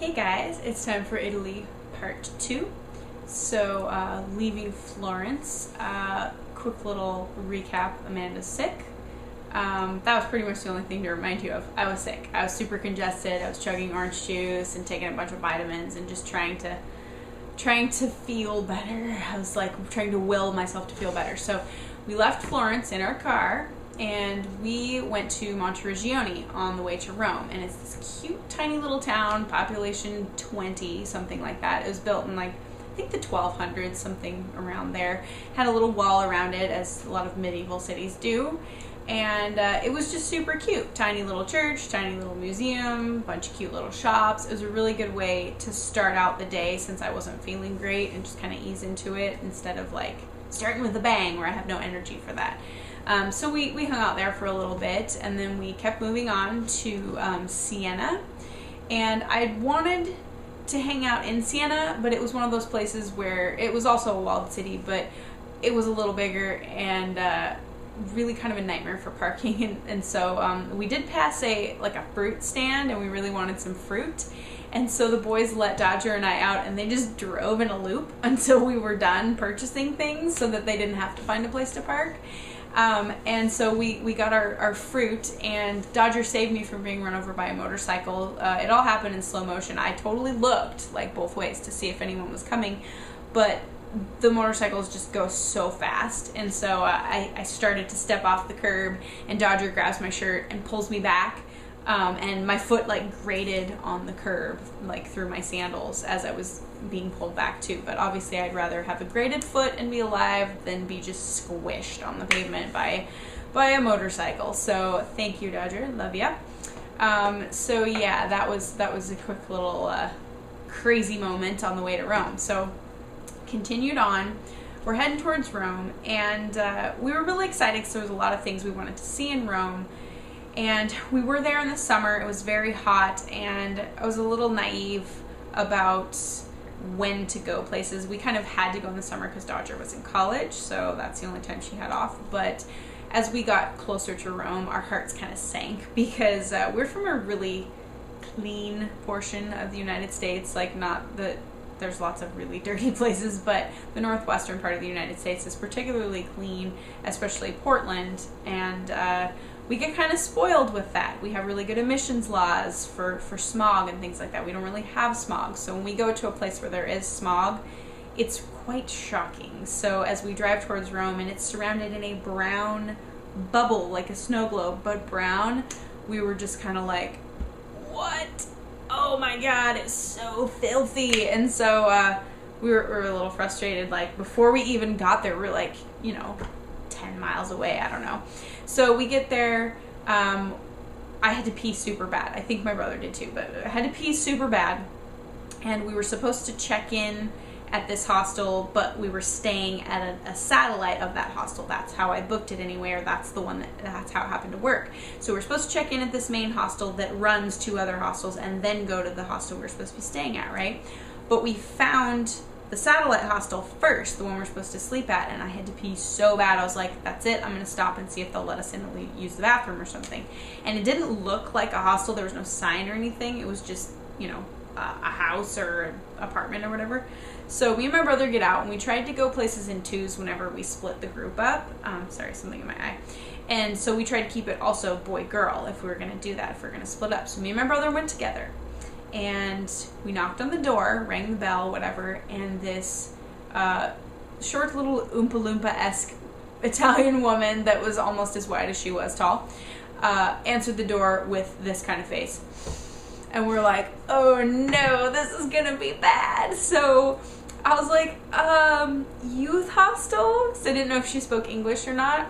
Hey guys, it's time for Italy part 2. So, leaving Florence, quick little recap, Amanda's sick. That was pretty much the only thing to remind you of. I was sick. I was super congested. I was chugging orange juice and taking a bunch of vitamins and just trying to feel better. I was like trying to will myself to feel better. So we left Florence in our car and we went to Monteriggioni on the way to Rome. And it's this cute, tiny little town, population 20, something like that. It was built in I think the 1200s, something around there. Had a little wall around it, as a lot of medieval cities do. And it was just super cute. Tiny little church, tiny little museum, bunch of cute little shops. It was a really good way to start out the day since I wasn't feeling great and just kind of ease into it instead of starting with a bang where I have no energy for that. So we hung out there for a little bit and then we kept moving on to Siena. And I wanted to hang out in Siena, but it was one of those places where it was also a walled city, but it was a little bigger and really kind of a nightmare for parking. And so we did pass a fruit stand and we really wanted some fruit. And so the boys let Dodger and I out and they just drove in a loop until we were done purchasing things so that they didn't have to find a place to park. And so we got our fruit and Dodger saved me from being run over by a motorcycle. It all happened in slow motion. I totally looked both ways to see if anyone was coming, but the motorcycles just go so fast. And so I started to step off the curb and Dodger grabs my shirt and pulls me back. And my foot grated on the curb, through my sandals as I was being pulled back too. But obviously I'd rather have a graded foot and be alive than be just squished on the pavement by a motorcycle. So thank you, Dodger. Love ya. So yeah, that was a quick little crazy moment on the way to Rome. So continued on. We're heading towards Rome, and we were really excited because there was a lot of things we wanted to see in Rome. And we were there in the summer. It was very hot, and I was a little naive about when to go places. We kind of had to go in the summer because Dodger was in college, so that's the only time she had off. But as we got closer to Rome, our hearts kind of sank because we're from a really clean portion of the United States. Not that there's lots of really dirty places, but the northwestern part of the United States is particularly clean, especially Portland, and we get kind of spoiled with that. We have really good emissions laws for smog and things like that. We don't really have smog. So when we go to a place where there is smog, it's quite shocking. So as we drive towards Rome and it's surrounded in a brown bubble, like a snow globe, but brown, we were just kind of like, what? Oh my God, it's so filthy. And so we were a little frustrated. Before we even got there, we're 10 miles away, I don't know. So we get there, I had to pee super bad. I think my brother did too, but I had to pee super bad. And we were supposed to check in at this hostel, but we were staying at a satellite of that hostel. That's how I booked it anyway, or that's how it happened to work. So we're supposed to check in at this main hostel that runs 2 other hostels and then go to the hostel we're supposed to be staying at, right? But we found the satellite hostel first, the one we're supposed to sleep at, and I had to pee so bad. I was like, that's it, I'm gonna stop and see if they'll let us in and use the bathroom or something. And it didn't look like a hostel. There was no sign or anything. It was just, a house or an apartment or whatever. So me and my brother get out and we tried to go places in twos whenever we split the group up. Sorry, something in my eye. And so we tried to keep it also boy-girl if we were gonna do that, if we were gonna split up. So me and my brother went together. And we knocked on the door, rang the bell, whatever, and this short little Oompa Loompa-esque Italian woman that was almost as wide as she was tall answered the door with this kind of face. And we're like, oh no, this is gonna be bad. So I was like, youth hostel? Because I didn't know if she spoke English or not.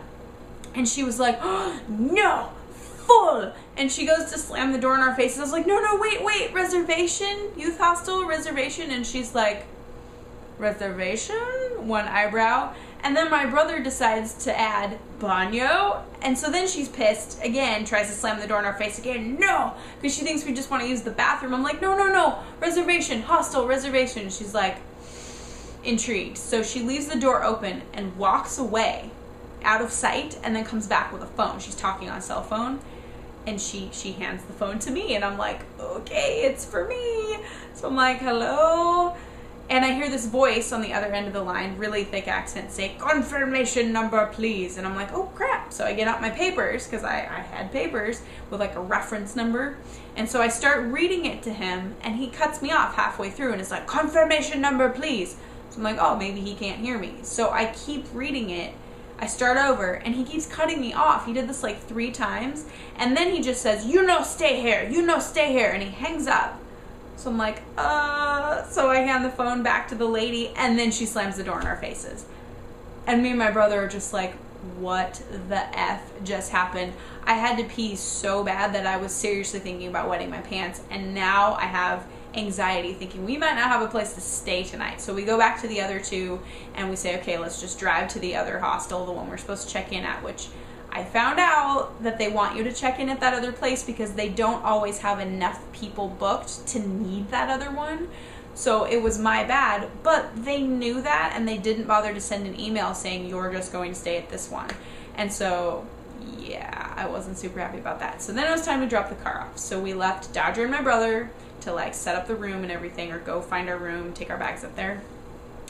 And she was like, oh, no, full. And she goes to slam the door in our faces. I was like, no, wait, reservation? Youth hostel, reservation? And she's like, reservation? One eyebrow. And then my brother decides to add baño. And so then she's pissed again, tries to slam the door in our face again. No, because she thinks we just want to use the bathroom. I'm like, no, reservation, hostel, reservation. She's like, intrigued. So she leaves the door open and walks away out of sight and then comes back with a phone. She's talking on a cell phone. And she hands the phone to me, and I'm like, okay, it's for me. So I'm like, hello? And I hear this voice on the other end of the line, really thick accent, say, confirmation number, please. And I'm like, oh, crap. So I get out my papers, because I had papers with like a reference number. And so I start reading it to him, and he cuts me off halfway through and is like, confirmation number, please. So I'm like, oh, maybe he can't hear me. So I keep reading it. I start over, and he keeps cutting me off. He did this like 3 times, and then he just says, you know, stay here, and he hangs up. So I'm like, so I hand the phone back to the lady, and then she slams the door in our faces. And me and my brother are just like, what the F just happened? I had to pee so bad that I was seriously thinking about wetting my pants, and now I have anxiety thinking we might not have a place to stay tonight. So we go back to the other 2 and we say, okay, let's just drive to the other hostel, the one we're supposed to check in at, which I found out that they want you to check in at that other place because they don't always have enough people booked to need that other one. So it was my bad, but they knew that and they didn't bother to send an email saying you're just going to stay at this one. And so yeah, I wasn't super happy about that. So then it was time to drop the car off. So we left Dodger and my brother to like set up the room and everything, or go find our room, take our bags up there.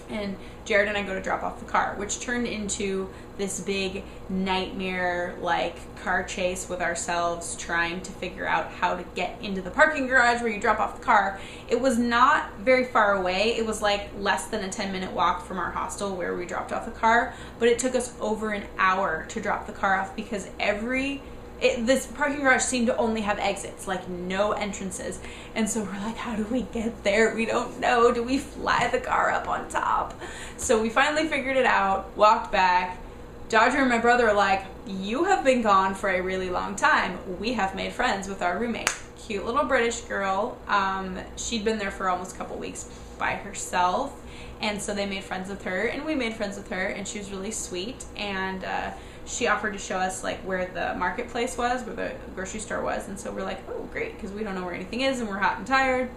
And Jared and I go to drop off the car, which turned into this big nightmare like car chase with ourselves trying to figure out how to get into the parking garage where you drop off the car. It was not very far away. It was like less than a 10-minute walk from our hostel where we dropped off the car, but it took us over an hour to drop the car off because this parking garage seemed to only have exits, like no entrances. And so we're like, how do we get there? We don't know. Do we fly the car up on top? So we finally figured it out, walked back. Dodger and my brother are like, you have been gone for a really long time. We have made friends with our roommate. Cute little British girl. She'd been there for almost a couple weeks by herself. And so they made friends with her, and we made friends with her, and she was really sweet. And she offered to show us like where the marketplace was, where the grocery store was. And so we're like, oh great, because we don't know where anything is and we're hot and tired.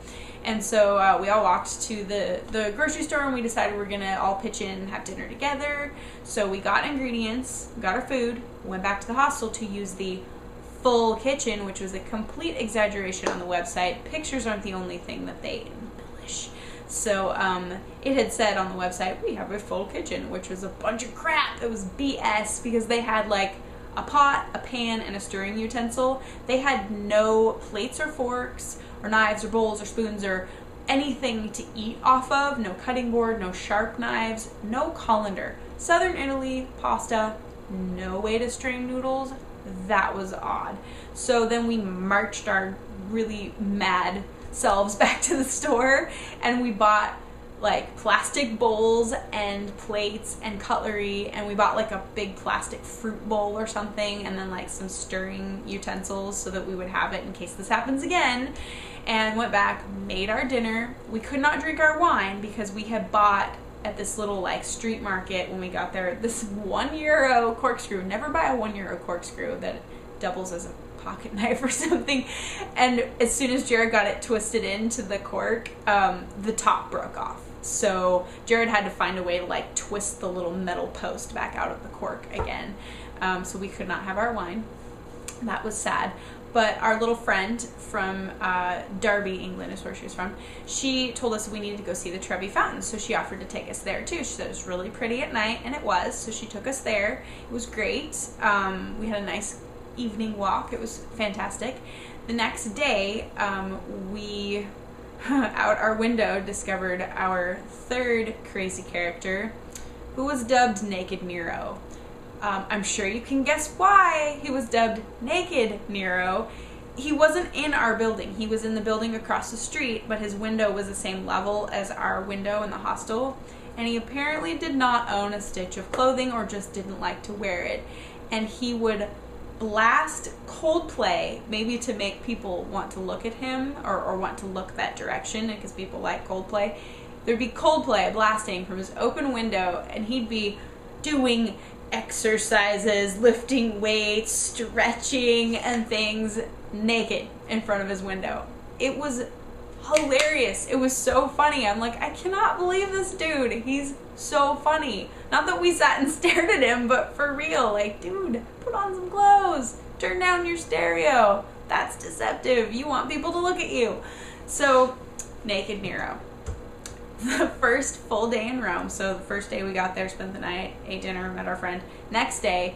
And so we all walked to the grocery store, and we decided we're gonna all pitch in and have dinner together. So we got ingredients, got our food, went back to the hostel to use the full kitchen, which was a complete exaggeration on the website. Pictures aren't the only thing that they embellish. So it had said on the website, we have a full kitchen, which was a bunch of crap. It was BS because they had like a pot, a pan, and a stirring utensil. They had no plates or forks or knives or bowls or spoons or anything to eat off of. No cutting board, no sharp knives, no colander. Southern Italy, pasta, no way to strain noodles. That was odd. So then we marched our really mad selves back to the store, and we bought like plastic bowls and plates and cutlery, and we bought like a big plastic fruit bowl or something, and then like some stirring utensils so that we would have it in case this happens again. And went back, made our dinner. We could not drink our wine because we had bought at this little like street market when we got there this €1 corkscrew. Never buy a €1 corkscrew that doubles as a pocket knife or something. And as soon as Jared got it twisted into the cork, the top broke off. So Jared had to find a way to like twist the little metal post back out of the cork again. So we could not have our wine. That was sad. But our little friend from Derby, England is where she was from, she told us we needed to go see the Trevi Fountain. So she offered to take us there too. She said it was really pretty at night, and it was. So she took us there. It was great. We had a nice evening walk. It was fantastic. The next day, we out our window discovered our third crazy character, who was dubbed Naked Nero. I'm sure you can guess why he was dubbed Naked Nero. He wasn't in our building. He was in the building across the street, but his window was the same level as our window in the hostel, and he apparently did not own a stitch of clothing or just didn't like to wear it. And he would blast Coldplay, maybe to make people want to look at him or want to look that direction because people like Coldplay. There'd be Coldplay blasting from his open window, and he'd be doing exercises, lifting weights, stretching and things naked in front of his window. It was hilarious. It was so funny. I'm like, I cannot believe this dude. He's so funny. Not that we sat and stared at him, but for real, like, dude, put on some clothes. turn down your stereo. That's deceptive. You want people to look at you. So, Naked Nero. The first full day in Rome. So the first day we got there, spent the night, ate dinner, met our friend. Next day,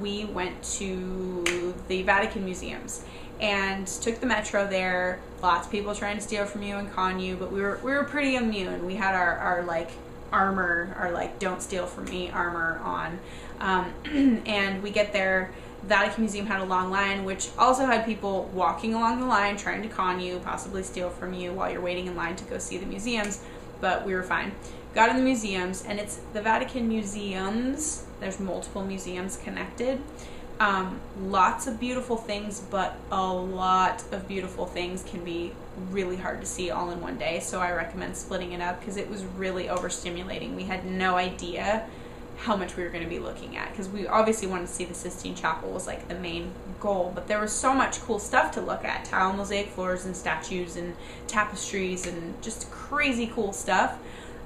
we went to the Vatican museums and took the metro there. Lots of people trying to steal from you and con you, but we were pretty immune. We had our like armor, our like don't steal from me armor on, and we get there. Vatican Museum had a long line, which also had people walking along the line trying to con you, possibly steal from you while you're waiting in line to go see the museums, but we were fine. Got in the museums, and it's the Vatican museums. There's multiple museums connected. Lots of beautiful things, but a lot of beautiful things can be really hard to see all in one day, so I recommend splitting it up because it was really overstimulating. We had no idea how much we were going to be looking at, because we obviously wanted to see the Sistine Chapel was like the main goal, but there was so much cool stuff to look at. Tile mosaic floors and statues and tapestries and just crazy cool stuff,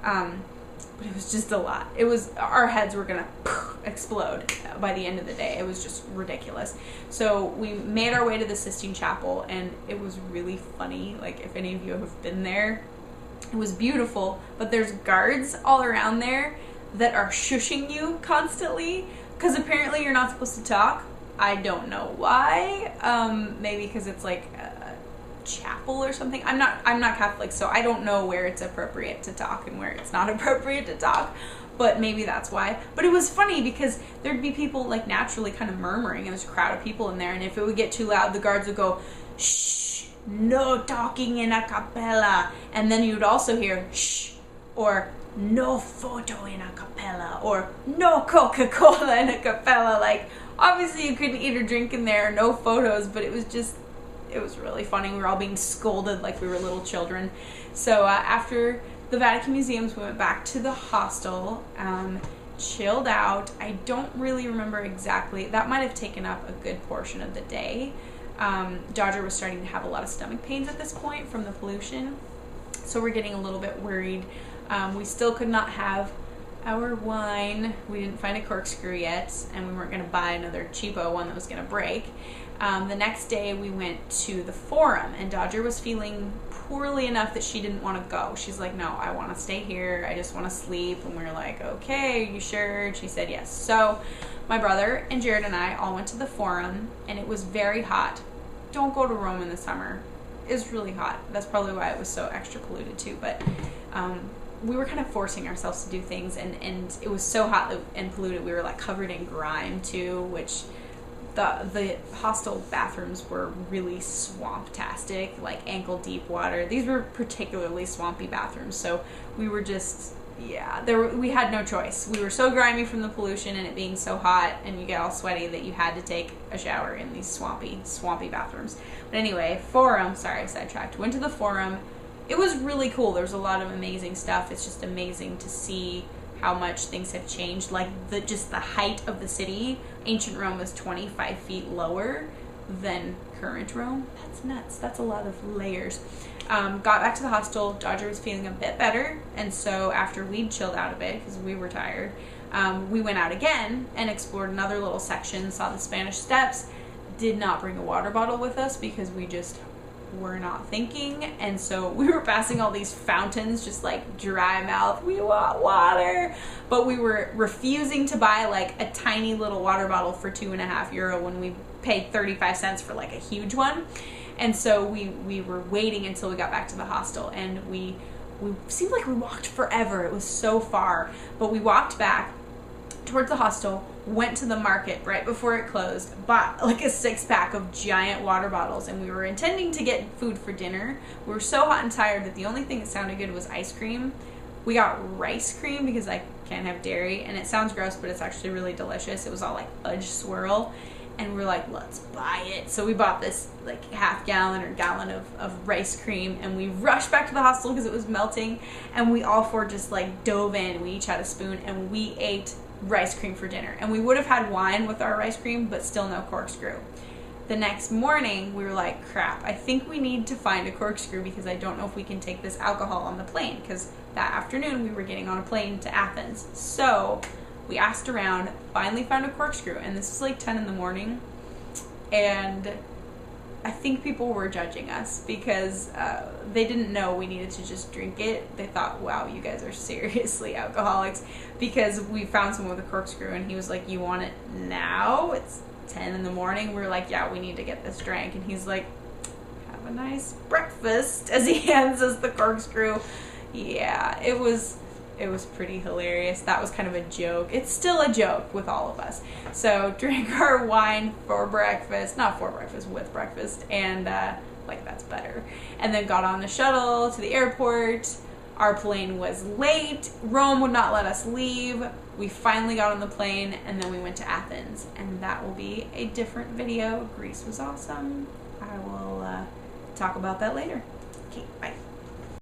but it was just a lot. It was, our heads were going to explode by the end of the day. It was just ridiculous. So we made our way to the Sistine Chapel, and it was really funny. Like, if any of you have been there, it was beautiful, but there's guards all around there that are shushing you constantly, because apparently you're not supposed to talk. I don't know why. Maybe because it's like a chapel or something. I'm not Catholic, so I don't know where it's appropriate to talk and where it's not appropriate to talk, but maybe that's why. But it was funny because there'd be people like naturally kind of murmuring, and there's a crowd of people in there, and if it would get too loud, the guards would go, shh, no talking in a cappella, and then you'd also hear shh, or no photo in a cappella, or no Coca-Cola in a cappella. Like, obviously you couldn't eat or drink in there, no photos, but it was really funny. We were all being scolded like we were little children. So after the Vatican Museums, we went back to the hostel, chilled out. I don't really remember exactly. That might have taken up a good portion of the day. Dodger was starting to have a lot of stomach pains at this point from the pollution, so we're getting a little bit worried. We still could not have our wine. We didn't find a corkscrew yet, and we weren't going to buy another cheapo one that was going to break. The next day we went to the Forum, and Dodger was feeling poorly enough that she didn't want to go. She's like, no, I want to stay here. I just want to sleep. And we were like, okay, are you sure? And she said yes. So my brother and Jared and I all went to the Forum, and it was very hot. Don't go to Rome in the summer. It's really hot. That's probably why it was so extra polluted too, but we were kind of forcing ourselves to do things, and it was so hot and polluted. We were like covered in grime too, which the hostel bathrooms were really swamp-tastic, like ankle deep water. These were particularly swampy bathrooms, so we were just, yeah, we had no choice. We were so grimy from the pollution and it being so hot, and you get all sweaty, that you had to take a shower in these swampy bathrooms. But anyway, Forum, sorry, sidetracked. Went to the Forum. It was really cool. There's a lot of amazing stuff. It's just amazing to see how much things have changed. Like just the height of the city. Ancient Rome was 25 feet lower than current Rome. That's nuts. That's a lot of layers. Got back to the hostel. Dodger was feeling a bit better, and so after we'd chilled out a bit because we were tired, we went out again and explored another little section, saw the Spanish Steps. Did not bring a water bottle with us because we just were not thinking, and so we were passing all these fountains, just like dry mouth, we want water, but we were refusing to buy like a tiny little water bottle for €2.50 when we paid 35 cents for like a huge one. And so we were waiting until we got back to the hostel, and we seemed like we walked forever. It was so far, but we walked back towards the hostel, went to the market right before it closed, bought like a 6-pack of giant water bottles, and we were intending to get food for dinner. We were so hot and tired that the only thing that sounded good was ice cream. We got rice cream because I can't have dairy, and it sounds gross, but it's actually really delicious. It was all like fudge swirl, and we're like, let's buy it. So we bought this like half gallon or gallon of rice cream, and we rushed back to the hostel because it was melting, and we all four just like dove in. We each had a spoon, and we ate rice cream for dinner. And we would have had wine with our rice cream, but still no corkscrew. The next morning we were like, crap, I think we need to find a corkscrew because I don't know if we can take this alcohol on the plane, because that afternoon we were getting on a plane to Athens. So we asked around, finally found a corkscrew, and this was like 10 in the morning, and I think people were judging us because they didn't know we needed to just drink it. They thought, wow, you guys are seriously alcoholics, because we found someone with a corkscrew and he was like, you want it now? It's 10 in the morning. We were like, yeah, we need to get this drank. And he's like, have a nice breakfast, as he hands us the corkscrew. Yeah, it was pretty hilarious. That was kind of a joke. It's still a joke with all of us. So drank our wine for breakfast, not for breakfast, with breakfast, and like that's better. And then got on the shuttle to the airport. Our plane was late. Rome would not let us leave. We finally got on the plane, and then we went to Athens, and that will be a different video. Greece was awesome. I will talk about that later. Okay, bye.